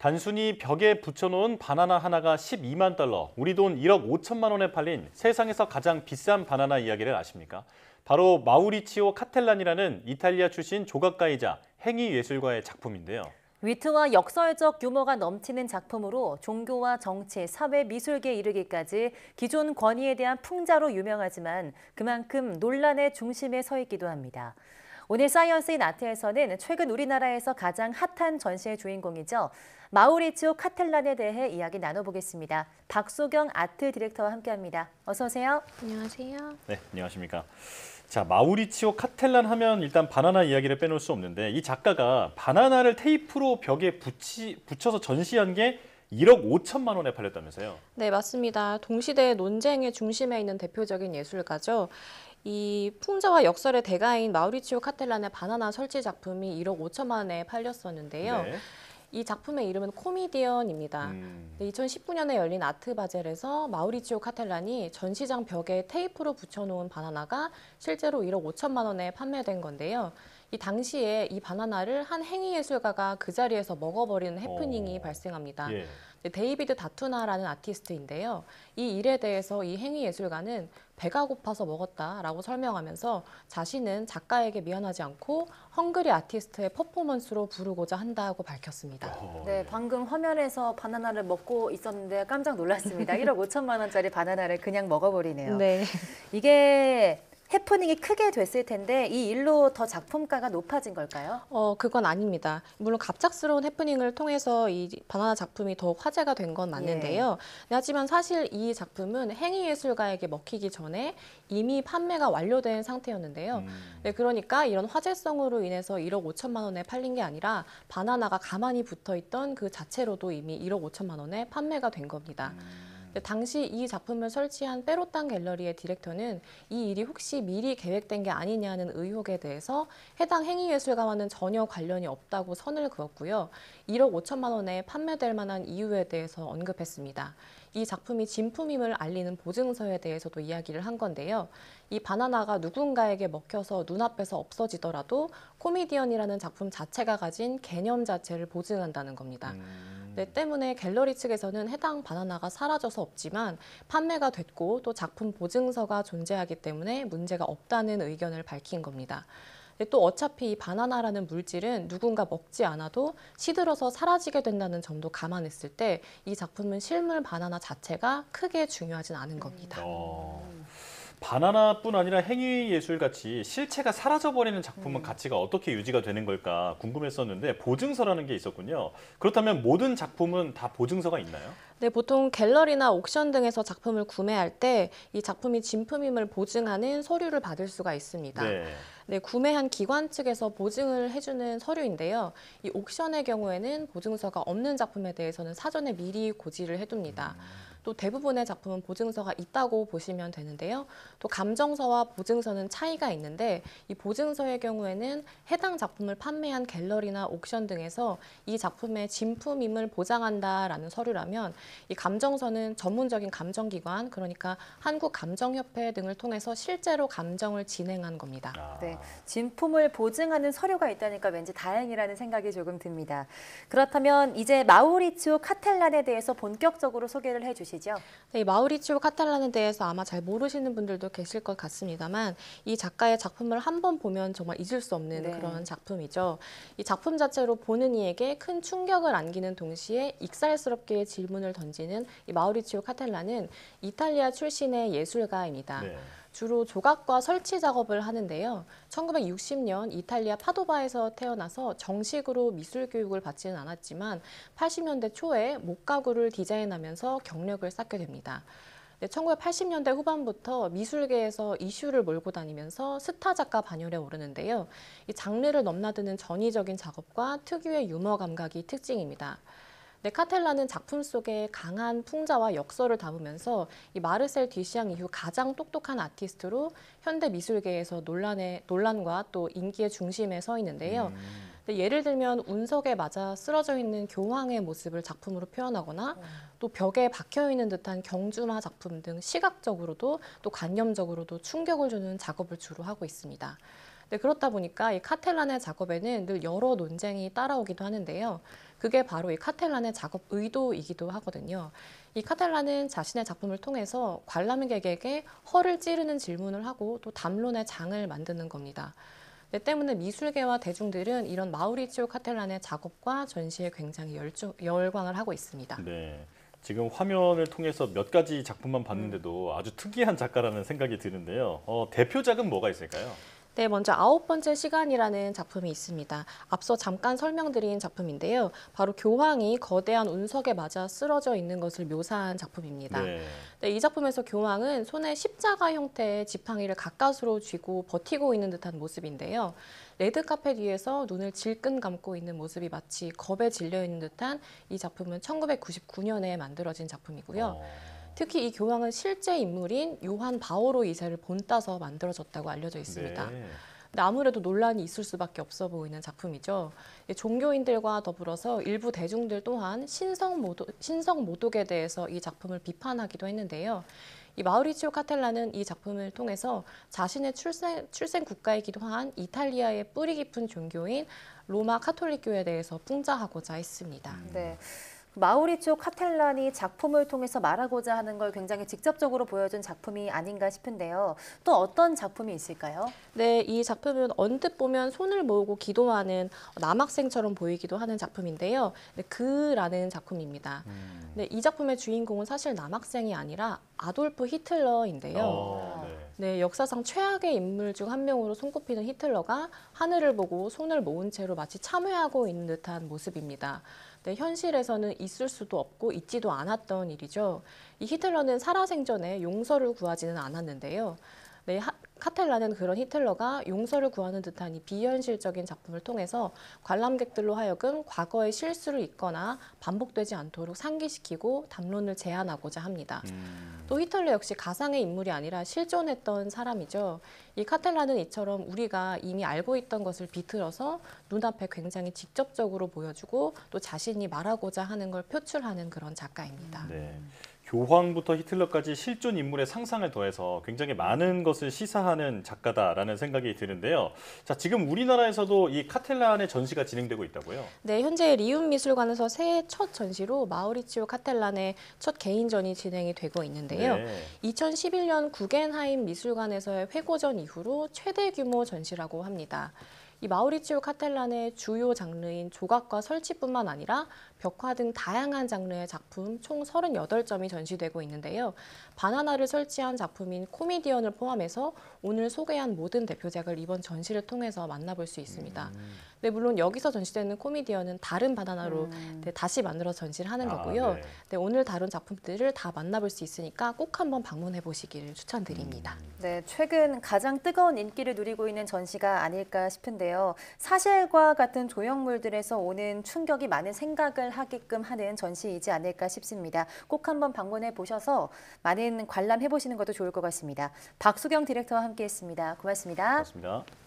단순히 벽에 붙여놓은 바나나 하나가 12만 달러, 우리 돈 1억 5천만 원에 팔린 세상에서 가장 비싼 바나나 이야기를 아십니까? 바로 마우리치오 카텔란이라는 이탈리아 출신 조각가이자 행위예술가의 작품인데요. 위트와 역설적 유머가 넘치는 작품으로 종교와 정치, 사회, 미술계에 이르기까지 기존 권위에 대한 풍자로 유명하지만 그만큼 논란의 중심에 서 있기도 합니다. 오늘 사이언스 인 아트에서는 최근 우리나라에서 가장 핫한 전시의 주인공이죠. 마우리치오 카텔란에 대해 이야기 나눠보겠습니다. 박소경 아트 디렉터와 함께합니다. 어서 오세요. 안녕하세요. 네, 안녕하십니까. 자, 마우리치오 카텔란 하면 일단 바나나 이야기를 빼놓을 수 없는데 이 작가가 바나나를 테이프로 벽에 붙여서 전시한 게 1억 5천만 원에 팔렸다면서요? 네, 맞습니다. 동시대 논쟁의 중심에 있는 대표적인 예술가죠. 이 풍자와 역설의 대가인 마우리치오 카텔란의 바나나 설치 작품이 1억 5천만 원에 팔렸었는데요. 네. 이 작품의 이름은 코미디언입니다. 2019년에 열린 아트바젤에서 마우리치오 카텔란이 전시장 벽에 테이프로 붙여놓은 바나나가 실제로 1억 5천만 원에 판매된 건데요. 이 당시에 이 바나나를 한 행위예술가가 그 자리에서 먹어버리는 해프닝이 발생합니다. 예. 데이비드 다투나라는 아티스트인데요. 이 일에 대해서 이 행위예술가는 배가 고파서 먹었다라고 설명하면서 자신은 작가에게 미안하지 않고 헝그리 아티스트의 퍼포먼스로 부르고자 한다고 밝혔습니다. 네, 방금 화면에서 바나나를 먹고 있었는데 깜짝 놀랐습니다. 1억 5천만 원짜리 바나나를 그냥 먹어버리네요. 네. 이게 해프닝이 크게 됐을 텐데 이 일로 더 작품가가 높아진 걸까요? 그건 아닙니다. 물론 갑작스러운 해프닝을 통해서 이 바나나 작품이 더 화제가 된 건 맞는데요. 하지만 사실 이 작품은 행위예술가에게 먹히기 전에 이미 판매가 완료된 상태였는데요. 네, 그러니까 이런 화제성으로 인해서 1억 5천만 원에 팔린 게 아니라 바나나가 가만히 붙어있던 그 자체로도 이미 1억 5천만 원에 판매가 된 겁니다. 당시 이 작품을 설치한 빼로땅 갤러리의 디렉터는 이 일이 혹시 미리 계획된 게 아니냐는 의혹에 대해서 해당 행위예술가와는 전혀 관련이 없다고 선을 그었고요. 1억 5천만 원에 판매될 만한 이유에 대해서 언급했습니다. 이 작품이 진품임을 알리는 보증서에 대해서도 이야기를 한 건데요. 이 바나나가 누군가에게 먹혀서 눈앞에서 없어지더라도 코미디언이라는 작품 자체가 가진 개념 자체를 보증한다는 겁니다. 네, 때문에 갤러리 측에서는 해당 바나나가 사라져서 없지만 판매가 됐고 또 작품 보증서가 존재하기 때문에 문제가 없다는 의견을 밝힌 겁니다. 또 어차피 이 바나나라는 물질은 누군가 먹지 않아도 시들어서 사라지게 된다는 점도 감안했을 때 이 작품은 실물 바나나 자체가 크게 중요하진 않은 겁니다. 바나나뿐 아니라 행위예술같이 실체가 사라져버리는 작품은 가치가 어떻게 유지가 되는 걸까 궁금했었는데 보증서라는 게 있었군요. 그렇다면 모든 작품은 다 보증서가 있나요? 네, 보통 갤러리나 옥션 등에서 작품을 구매할 때 이 작품이 진품임을 보증하는 서류를 받을 수가 있습니다. 네, 구매한 기관 측에서 보증을 해주는 서류인데요. 이 옥션의 경우에는 보증서가 없는 작품에 대해서는 사전에 미리 고지를 해둡니다. 또 대부분의 작품은 보증서가 있다고 보시면 되는데요. 또 감정서와 보증서는 차이가 있는데 이 보증서의 경우에는 해당 작품을 판매한 갤러리나 옥션 등에서 이 작품의 진품임을 보장한다라는 서류라면 이 감정서는 전문적인 감정기관, 그러니까 한국감정협회 등을 통해서 실제로 감정을 진행한 겁니다. 네, 진품을 보증하는 서류가 있다니까 왠지 다행이라는 생각이 조금 듭니다. 그렇다면 이제 마우리치오 카텔란에 대해서 본격적으로 소개를 해주시죠. 네, 이 마우리치오 카텔란에 대해서 아마 잘 모르시는 분들도 계실 것 같습니다만 이 작가의 작품을 한 번 보면 정말 잊을 수 없는 그런 작품이죠. 이 작품 자체로 보는 이에게 큰 충격을 안기는 동시에 익살스럽게 질문을 던지는 이 마우리치오 카텔란은 이탈리아 출신의 예술가입니다. 주로 조각과 설치 작업을 하는데요. 1960년 이탈리아 파도바에서 태어나서 정식으로 미술 교육을 받지는 않았지만 80년대 초에 목가구를 디자인하면서 경력을 쌓게 됩니다. 1980년대 후반부터 미술계에서 이슈를 몰고 다니면서 스타 작가 반열에 오르는데요. 이 장르를 넘나드는 전위적인 작업과 특유의 유머 감각이 특징입니다. 네, 카텔란은 작품 속에 강한 풍자와 역설을 담으면서 이 마르셀 뒤시앙 이후 가장 똑똑한 아티스트로 현대 미술계에서 논란과 또 인기의 중심에 서 있는데요. 예를 들면 운석에 맞아 쓰러져 있는 교황의 모습을 작품으로 표현하거나 또 벽에 박혀 있는 듯한 경주마 작품 등 시각적으로도 또 관념적으로도 충격을 주는 작업을 주로 하고 있습니다. 네, 그렇다 보니까 이 카텔란의 작업에는 늘 여러 논쟁이 따라오기도 하는데요. 그게 바로 이 카텔란의 작업 의도이기도 하거든요. 이 카텔란은 자신의 작품을 통해서 관람객에게 허를 찌르는 질문을 하고 또 담론의 장을 만드는 겁니다. 네, 때문에 미술계와 대중들은 이런 마우리치오 카텔란의 작업과 전시에 굉장히 열광을 하고 있습니다. 네. 지금 화면을 통해서 몇 가지 작품만 봤는데도 아주 특이한 작가라는 생각이 드는데요. 대표작은 뭐가 있을까요? 네, 먼저 9번째 시간이라는 작품이 있습니다. 앞서 잠깐 설명드린 작품인데요. 바로 교황이 거대한 운석에 맞아 쓰러져 있는 것을 묘사한 작품입니다. 네. 네, 이 작품에서 교황은 손에 십자가 형태의 지팡이를 가까스로 쥐고 버티고 있는 듯한 모습인데요. 레드카펫 위에서 눈을 질끈 감고 있는 모습이 마치 겁에 질려 있는 듯한 이 작품은 1999년에 만들어진 작품이고요. 특히 이 교황은 실제 인물인 요한 바오로 2세를 본따서 만들어졌다고 알려져 있습니다. 네. 근데 아무래도 논란이 있을 수밖에 없어 보이는 작품이죠. 종교인들과 더불어서 일부 대중들 또한 신성 모독에 대해서 이 작품을 비판하기도 했는데요. 이 마우리치오 카텔라는 이 작품을 통해서 자신의 출생 국가이기도 한 이탈리아의 뿌리 깊은 종교인 로마 카톨릭교에 대해서 풍자하고자 했습니다. 네. 마우리치오 카텔란이 작품을 통해서 말하고자 하는 걸 굉장히 직접적으로 보여준 작품이 아닌가 싶은데요. 또 어떤 작품이 있을까요? 네, 이 작품은 언뜻 보면 손을 모으고 기도하는 남학생처럼 보이기도 하는 작품인데요. 네, 그라는 작품입니다. 네, 이 작품의 주인공은 사실 남학생이 아니라 아돌프 히틀러인데요. 네. 네, 역사상 최악의 인물 중 한 명으로 손꼽히는 히틀러가 하늘을 보고 손을 모은 채로 마치 참회하고 있는 듯한 모습입니다. 네, 현실에서는 있을 수도 없고 있지도 않았던 일이죠. 이 히틀러는 살아생전에 용서를 구하지는 않았는데요. 네, 카텔라는 그런 히틀러가 용서를 구하는 듯한 이 비현실적인 작품을 통해서 관람객들로 하여금 과거의 실수를 잊거나 반복되지 않도록 상기시키고 담론을 제안하고자 합니다. 또 히틀러 역시 가상의 인물이 아니라 실존했던 사람이죠. 이 카텔라는 이처럼 우리가 이미 알고 있던 것을 비틀어서 눈앞에 굉장히 직접적으로 보여주고 또 자신이 말하고자 하는 걸 표출하는 그런 작가입니다. 네. 교황부터 히틀러까지 실존 인물의 상상을 더해서 굉장히 많은 것을 시사하는 작가다라는 생각이 드는데요. 자, 지금 우리나라에서도 이 카텔란의 전시가 진행되고 있다고요? 네, 현재 리움 미술관에서 새해 첫 전시로 마우리치오 카텔란의 첫 개인전이 진행이 되고 있는데요. 네. 2011년 구겐하임 미술관에서의 회고전 이후로 최대 규모 전시라고 합니다. 이 마우리치오 카텔란의 주요 장르인 조각과 설치뿐만 아니라 벽화 등 다양한 장르의 작품 총 38점이 전시되고 있는데요. 바나나를 설치한 작품인 코미디언을 포함해서 오늘 소개한 모든 대표작을 이번 전시를 통해서 만나볼 수 있습니다. 네, 물론 여기서 전시되는 코미디언은 다른 바나나로 네, 다시 만들어 전시를 하는 거고요. 네. 네, 오늘 다룬 작품들을 다 만나볼 수 있으니까 꼭 한번 방문해 보시기를 추천드립니다. 네, 최근 가장 뜨거운 인기를 누리고 있는 전시가 아닐까 싶은데요. 사실과 같은 조형물들에서 오는 충격이 많은 생각을 하게끔 하는 전시이지 않을까 싶습니다. 꼭 한번 방문해 보셔서 많은 관람해 보시는 것도 좋을 것 같습니다. 박수경 디렉터와 함께했습니다. 고맙습니다. 고맙습니다.